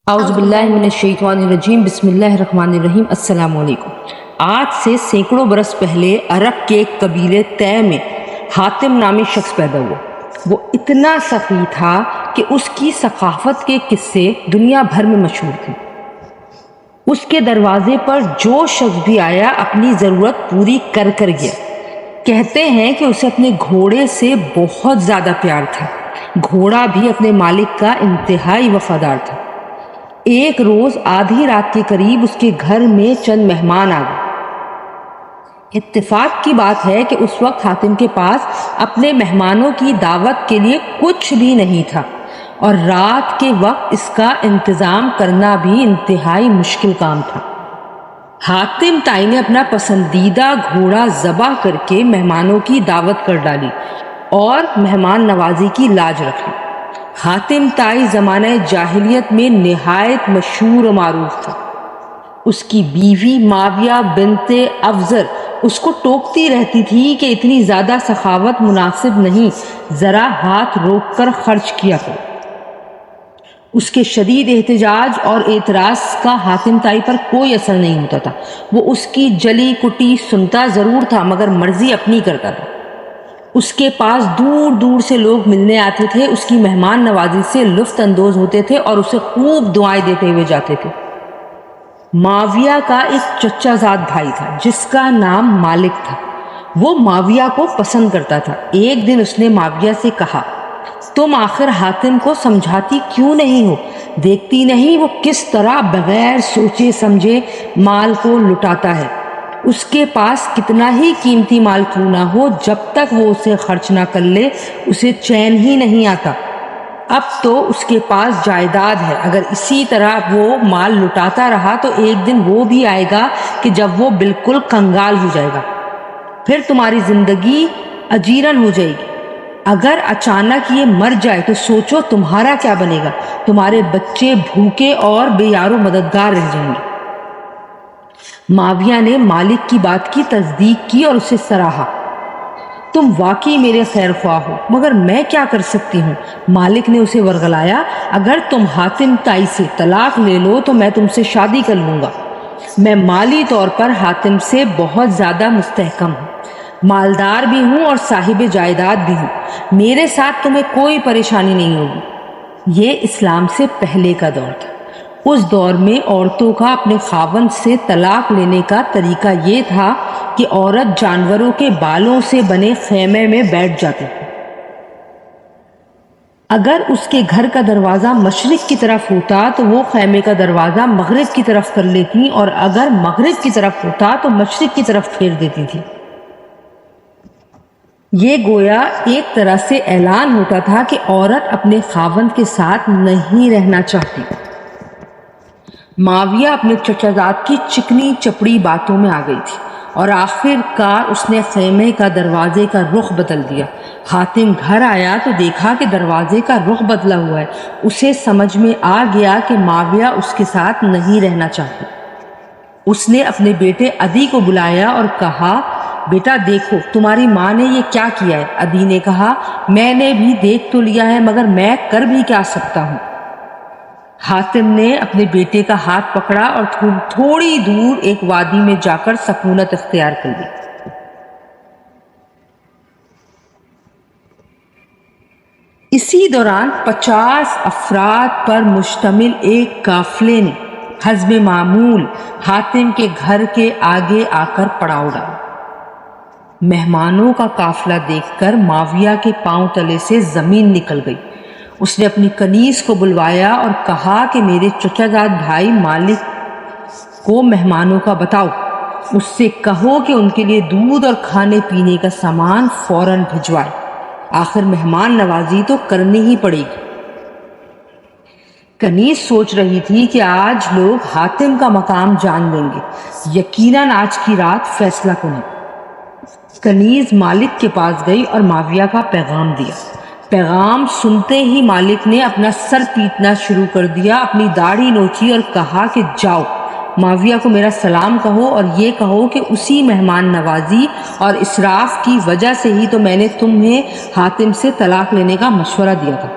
اعوذ باللہ من الشیطان الرجیم، بسم اللہ الرحمن الرحیم۔ السلام علیکم۔ آج سے سینکڑوں برس پہلے عرب کے ایک قبیلے طے میں حاتم نامی شخص پیدا ہوا۔ وہ اتنا سخی تھا کہ اس کی ثقافت کے قصے دنیا بھر میں مشہور تھے۔ اس کے دروازے پر جو شخص بھی آیا اپنی ضرورت پوری کر گیا۔ کہتے ہیں کہ اسے اپنے گھوڑے سے بہت زیادہ پیار تھا۔ گھوڑا بھی اپنے مالک کا انتہائی وفادار تھا۔ ایک روز آدھی رات کے قریب اس کے گھر میں چند مہمان آ گئے۔ اتفاق کی بات ہے کہ اس وقت حاتم کے پاس اپنے مہمانوں کی دعوت کے لیے کچھ بھی نہیں تھا، اور رات کے وقت اس کا انتظام کرنا بھی انتہائی مشکل کام تھا۔ حاتم طائی نے اپنا پسندیدہ گھوڑا ذبح کر کے مہمانوں کی دعوت کر ڈالی اور مہمان نوازی کی لاج رکھ لی۔ حاتم طائی زمانہ جاہلیت میں نہایت مشہور و معروف تھا۔ اس کی بیوی معاویہ بنت افزر اس کو ٹوکتی رہتی تھی کہ اتنی زیادہ سخاوت مناسب نہیں، ذرا ہاتھ روک کر خرچ کیا کرو۔ اس کے شدید احتجاج اور اعتراض کا حاتم طائی پر کوئی اثر نہیں ہوتا تھا۔ وہ اس کی جلی کٹی سنتا ضرور تھا مگر مرضی اپنی کرتا تھا۔ اس کے پاس دور دور سے لوگ ملنے آتے تھے، اس کی مہمان نوازی سے لطف اندوز ہوتے تھے اور اسے خوب دعائیں دیتے ہوئے جاتے تھے۔ معاویہ کا ایک چچا زاد بھائی تھا جس کا نام مالک تھا۔ وہ معاویہ کو پسند کرتا تھا۔ ایک دن اس نے معاویہ سے کہا، تم آخر حاتم کو سمجھاتی کیوں نہیں ہو؟ دیکھتی نہیں وہ کس طرح بغیر سوچے سمجھے مال کو لٹاتا ہے؟ اس کے پاس کتنا ہی قیمتی مال کیوں نہ ہو، جب تک وہ اسے خرچ نہ کر لے اسے چین ہی نہیں آتا۔ اب تو اس کے پاس جائیداد ہے، اگر اسی طرح وہ مال لٹاتا رہا تو ایک دن وہ بھی آئے گا کہ جب وہ بالکل کنگال ہو جائے گا، پھر تمہاری زندگی اجیرن ہو جائے گی۔ اگر اچانک یہ مر جائے تو سوچو تمہارا کیا بنے گا؟ تمہارے بچے بھوکے اور بے یار و مددگار رہ جائیں گے۔ معاویہ نے مالک کی بات کی تصدیق کی اور اسے سراہا۔ تم واقعی میرے خیر خواہ ہو، مگر میں کیا کر سکتی ہوں؟ مالک نے اسے ورغلایا، اگر تم حاتم طائی سے طلاق لے لو تو میں تم سے شادی کر لوں گا۔ میں مالی طور پر حاتم سے بہت زیادہ مستحکم ہوں، مالدار بھی ہوں اور صاحب جائیداد بھی ہوں۔ میرے ساتھ تمہیں کوئی پریشانی نہیں ہوگی۔ یہ اسلام سے پہلے کا دور تھا۔ اس دور میں عورتوں کا اپنے خاوند سے طلاق لینے کا طریقہ یہ تھا کہ عورت جانوروں کے بالوں سے بنے خیمے میں بیٹھ جاتی تھی۔ اگر اس کے گھر کا دروازہ مشرق کی طرف ہوتا تو وہ خیمے کا دروازہ مغرب کی طرف کر لیتی، اور اگر مغرب کی طرف ہوتا تو مشرق کی طرف پھیر دیتی تھی۔ یہ گویا ایک طرح سے اعلان ہوتا تھا کہ عورت اپنے خاوند کے ساتھ نہیں رہنا چاہتی۔ معاویہ اپنے چچا زاد کی چکنی چپڑی باتوں میں آ گئی تھی، اور آخر کار اس نے خیمے کا دروازے کا رخ بدل دیا۔ حاتم گھر آیا تو دیکھا کہ دروازے کا رخ بدلا ہوا ہے۔ اسے سمجھ میں آ گیا کہ معاویہ اس کے ساتھ نہیں رہنا چاہتے۔ اس نے اپنے بیٹے عدی کو بلایا اور کہا، بیٹا دیکھو تمہاری ماں نے یہ کیا کیا ہے۔ عدی نے کہا، میں نے بھی دیکھ تو لیا ہے مگر میں کر بھی کیا سکتا ہوں۔ حاتم نے اپنے بیٹے کا ہاتھ پکڑا اور تھوڑی دور ایک وادی میں جا کر سکونت اختیار کر لی۔ اسی دوران 50 افراد پر مشتمل ایک قافلے نے حسب معمول حاتم کے گھر کے آگے آ کر پڑاؤ ڈالا۔ مہمانوں کا قافلہ دیکھ کر معاویہ کے پاؤں تلے سے زمین نکل گئی۔ اس نے اپنی کنیز کو بلوایا اور کہا کہ میرے چچا زاد بھائی مالک کو مہمانوں کا بتاؤ، اس سے کہو کہ ان کے لیے دودھ اور کھانے پینے کا سامان فوراً بھجوائے، آخر مہمان نوازی تو کرنی ہی پڑے گی۔ کنیز سوچ رہی تھی کہ آج لوگ حاتم کا مقام جان لیں گے، یقیناً آج کی رات فیصلہ کن ہے۔ کنیز مالک کے پاس گئی اور معاویہ کا پیغام دیا۔ پیغام سنتے ہی مالک نے اپنا سر پیٹنا شروع کر دیا، اپنی داڑھی نوچی اور کہا کہ جاؤ معاویہ کو میرا سلام کہو اور یہ کہو کہ اسی مہمان نوازی اور اسراف کی وجہ سے ہی تو میں نے تمہیں حاتم سے طلاق لینے کا مشورہ دیا تھا۔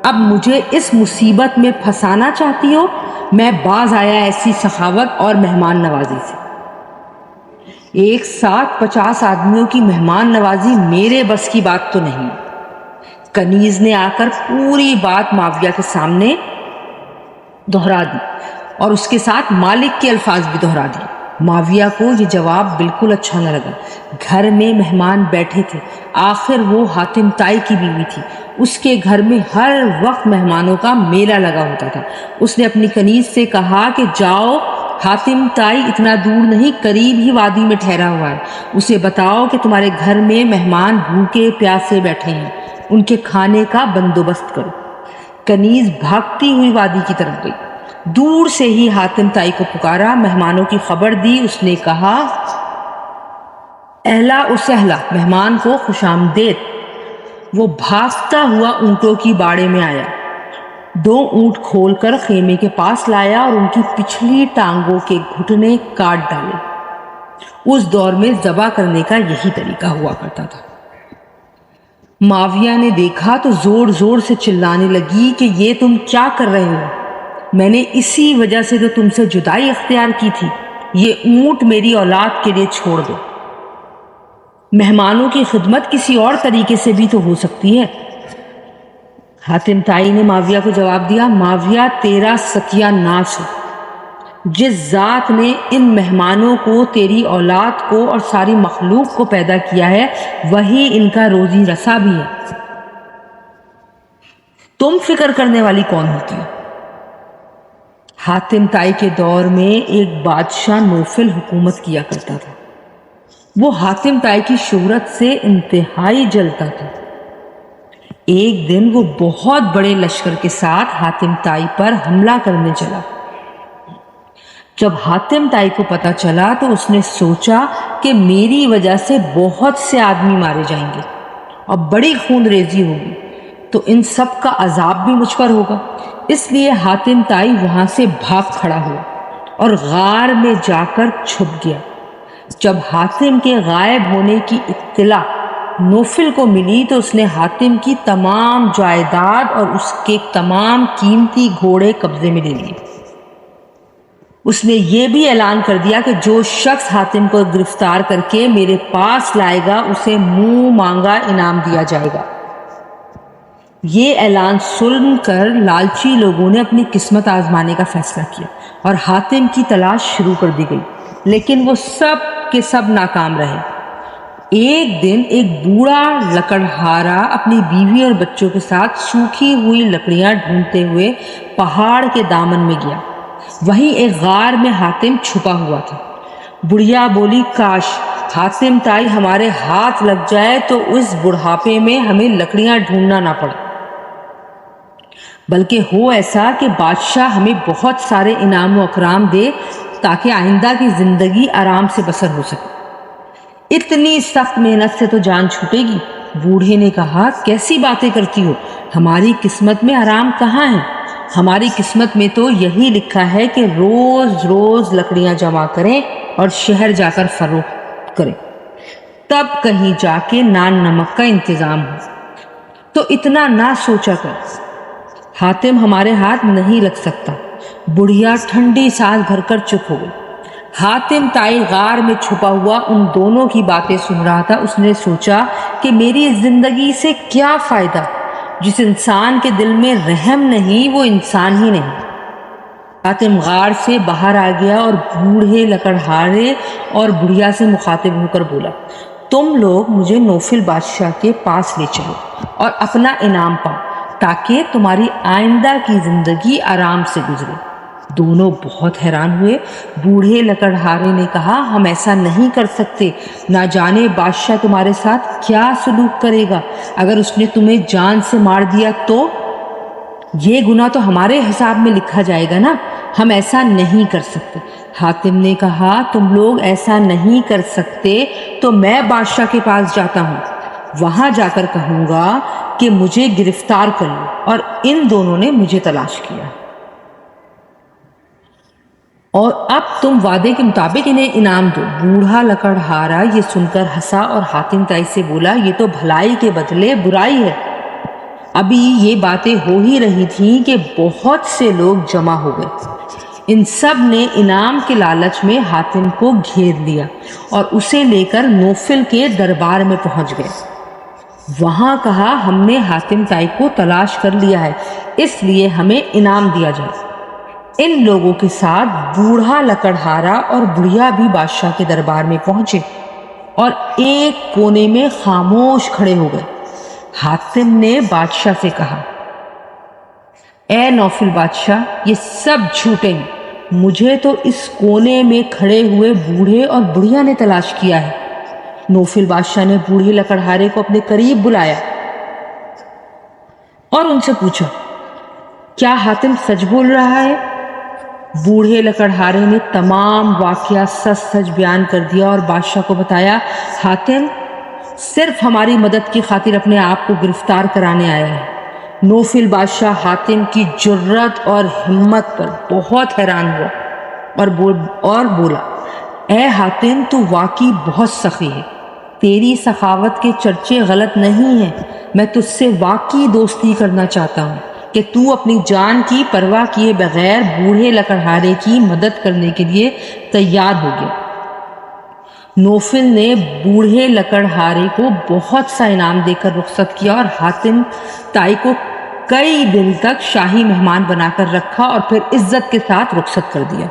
اب مجھے اس مصیبت میں پھنسانا چاہتی ہو؟ میں باز آیا ایسی سخاوت اور مہمان نوازی سے۔ ایک ساتھ 50 آدمیوں کی مہمان نوازی میرے بس کی بات تو نہیں۔ کنیز نے آ کر پوری بات معاویہ کے سامنے دہرا دی اور اس کے ساتھ مالک کے الفاظ بھی دہرا دیے۔ معاویہ کو یہ جواب بالکل اچھا نہ لگا۔ گھر میں مہمان بیٹھے تھے، آخر وہ حاتم طائی کی بیوی تھی۔ اس کے گھر میں ہر وقت مہمانوں کا میلہ لگا ہوتا تھا۔ اس نے اپنی کنیز سے کہا کہ جاؤ، حاتم طائی اتنا دور نہیں، قریب ہی وادی میں ٹھہرا ہوا ہے، اسے بتاؤ کہ تمہارے گھر میں مہمان بھوکے پیاسے بیٹھے ہیں، ان کے کھانے کا بندوبست کرو۔ کنیز بھاگتی ہوئی وادی کی طرف گئی، دور سے ہی حاتم طائی کو پکارا، مہمانوں کی خبر دی۔ اس نے کہا اہلا وسہلا، مہمان کو خوش آمدید۔ وہ بھاگتا ہوا اونٹوں کی باڑے میں آیا، 2 اونٹ کھول کر خیمے کے پاس لایا اور ان کی پچھلی ٹانگوں کے گھٹنے کاٹ ڈالے۔ اس دور میں ذبح کرنے کا یہی طریقہ ہوا کرتا تھا۔ معاویہ نے دیکھا تو زور زور سے چلانے لگی کہ یہ تم کیا کر رہے ہو؟ میں نے اسی وجہ سے تو تم سے جدائی اختیار کی تھی، یہ اونٹ میری اولاد کے لیے چھوڑ دو۔ مہمانوں کی خدمت کسی اور طریقے سے بھی تو ہو سکتی ہے۔ حاتم طائی نے معاویہ کو جواب دیا، معاویہ تیرا ستیہ ناش ہے، جس ذات نے ان مہمانوں کو، تیری اولاد کو اور ساری مخلوق کو پیدا کیا ہے، وہی ان کا روزی رسا بھی ہے۔ تم فکر کرنے والی کون ہوتی ہو؟ حاتم طائی کے دور میں ایک بادشاہ نوفل حکومت کیا کرتا تھا۔ وہ حاتم طائی کی شہرت سے انتہائی جلتا تھا۔ ایک دن وہ بہت بڑے لشکر کے ساتھ حاتم طائی پر حملہ کرنے چلا۔ جب حاتم طائی کو پتہ چلا تو اس نے سوچا کہ میری وجہ سے بہت سے آدمی مارے جائیں گے اور بڑی خون ریزی ہوگی، تو ان سب کا عذاب بھی مجھ پر ہوگا۔ اس لیے حاتم طائی وہاں سے بھاگ کھڑا ہوا اور غار میں جا کر چھپ گیا۔ جب حاتم کے غائب ہونے کی اطلاع نوفل کو ملی تو اس نے حاتم کی تمام جائیداد اور اس کے تمام قیمتی گھوڑے قبضے میں لے لیے۔ اس نے یہ بھی اعلان کر دیا کہ جو شخص حاتم کو گرفتار کر کے میرے پاس لائے گا اسے منہ مانگا انعام دیا جائے گا۔ یہ اعلان سن کر لالچی لوگوں نے اپنی قسمت آزمانے کا فیصلہ کیا اور حاتم کی تلاش شروع کر دی گئی، لیکن وہ سب کے سب ناکام رہے۔ ایک دن ایک بوڑھا لکڑہارا اپنی بیوی اور بچوں کے ساتھ سوکھی ہوئی لکڑیاں ڈھونڈتے ہوئے پہاڑ کے دامن میں گیا۔ وہیں ایک غار میں حاتم چھپا ہوا تھا۔ بڑھیا بولی، کاش حاتم طائی ہمارے ہاتھ لگ جائے تو اس بڑھاپے میں ہمیں لکڑیاں ڈھونڈنا نہ پڑے، بلکہ ہو ایسا کہ بادشاہ ہمیں بہت سارے انعام و اکرام دے تاکہ آئندہ کی زندگی آرام سے بسر ہو سکے۔ اتنی سخت محنت سے تو جان چھوٹے گی۔ بوڑھے نے کہا، کیسی باتیں کرتی ہو، ہماری قسمت میں آرام کہاں ہے؟ ہماری قسمت میں تو یہی لکھا ہے کہ روز روز لکڑیاں جمع کریں اور شہر جا کر فروخت کریں، تب کہیں جا کے نان نمک کا انتظام ہو۔ تو اتنا نہ سوچا کر، حاتم ہمارے ہاتھ نہیں لگ سکتا۔ بڑھیا ٹھنڈی سانس بھر کر چپ ہو گئی۔ حاتم طائی غار میں چھپا ہوا ان دونوں کی باتیں سن رہا تھا۔ اس نے سوچا کہ میری زندگی سے کیا فائدہ؟ جس انسان کے دل میں رحم نہیں وہ انسان ہی نہیں۔ حاتم غار سے باہر آ گیا اور بوڑھے لکڑہارے اور بڑھیا سے مخاطب ہو کر بولا، تم لوگ مجھے نوفل بادشاہ کے پاس لے چلو اور اپنا انعام پاؤ تاکہ تمہاری آئندہ کی زندگی آرام سے گزرے۔ دونوں بہت حیران ہوئے۔ بوڑھے لکڑہارے نے کہا، ہم ایسا نہیں کر سکتے، نہ جانے بادشاہ تمہارے ساتھ کیا سلوک کرے گا۔ اگر اس نے تمہیں جان سے مار دیا تو یہ گناہ تو ہمارے حساب میں لکھا جائے گا نا، ہم ایسا نہیں کر سکتے۔ حاتم نے کہا، تم لوگ ایسا نہیں کر سکتے تو میں بادشاہ کے پاس جاتا ہوں، وہاں جا کر کہوں گا کہ مجھے گرفتار کر لو، اور ان دونوں نے مجھے تلاش کیا اور اب تم وعدے کے مطابق انہیں انعام دو۔ بوڑھا لکڑہارا یہ سن کر ہنسا اور حاتم طائی سے بولا، یہ تو بھلائی کے بدلے برائی ہے۔ ابھی یہ باتیں ہو ہی رہی تھیں کہ بہت سے لوگ جمع ہو گئے۔ ان سب نے انعام کے لالچ میں حاتم کو گھیر لیا اور اسے لے کر نوفل کے دربار میں پہنچ گئے۔ وہاں کہا ہم نے حاتم طائی کو تلاش کر لیا ہے، اس لیے ہمیں انعام دیا جائے۔ ان لوگوں کے ساتھ بوڑھا لکڑہارا اور بڑھیا بھی بادشاہ کے دربار میں پہنچے اور ایک کونے میں خاموش کھڑے ہو گئے۔ حاتم نے بادشاہ سے کہا، اے نوفل بادشاہ، یہ سب جھوٹے ہیں، مجھے تو اس کونے میں کھڑے ہوئے بوڑھے اور بڑھیا نے تلاش کیا ہے۔ نوفل بادشاہ نے بوڑھے لکڑہارے کو اپنے قریب بلایا اور ان سے پوچھا، کیا حاتم سچ بول رہا ہے؟ بوڑھے لکڑہارے نے تمام واقعہ سچ سچ بیان کر دیا اور بادشاہ کو بتایا، حاتم صرف ہماری مدد کی خاطر اپنے آپ کو گرفتار کرانے آیا ہے۔ نوفل بادشاہ حاتم کی جرت اور ہمت پر بہت حیران ہوا اور بولا، اے حاتم، تو واقعی بہت سخی ہے، تیری سخاوت کے چرچے غلط نہیں ہیں، میں تجھ سے واقعی دوستی کرنا چاہتا ہوں کہ تو اپنی جان کی پرواہ کیے بغیر بوڑھے لکڑہارے کی مدد کرنے کے لیے تیار ہو گیا۔ نوفل نے بوڑھے لکڑہارے کو بہت سا انعام دے کر رخصت کیا اور حاتم طائی کو کئی دن تک شاہی مہمان بنا کر رکھا اور پھر عزت کے ساتھ رخصت کر دیا۔